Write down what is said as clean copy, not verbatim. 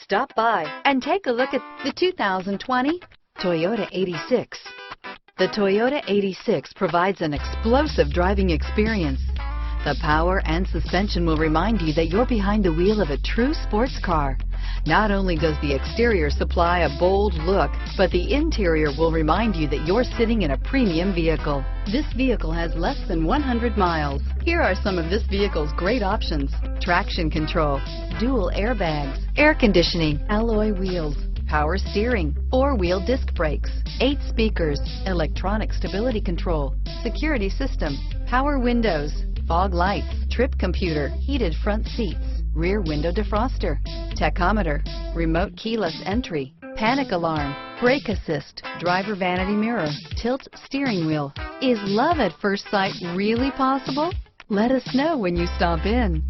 Stop by and take a look at the 2020 Toyota 86. The Toyota 86 provides an explosive driving experience. The power and suspension will remind you that you're behind the wheel of a true sports car. Not only does the exterior supply a bold look, but the interior will remind you that you're sitting in a premium vehicle. This vehicle has less than 100 miles. Here are some of this vehicle's great options: traction control, dual airbags, air conditioning, alloy wheels, power steering, four-wheel disc brakes, 8 speakers, electronic stability control, security system, power windows, fog lights, trip computer, heated front seats, rear window defroster, tachometer, remote keyless entry, panic alarm, brake assist, driver vanity mirror, tilt steering wheel. Is love at first sight really possible? Let us know when you stop in.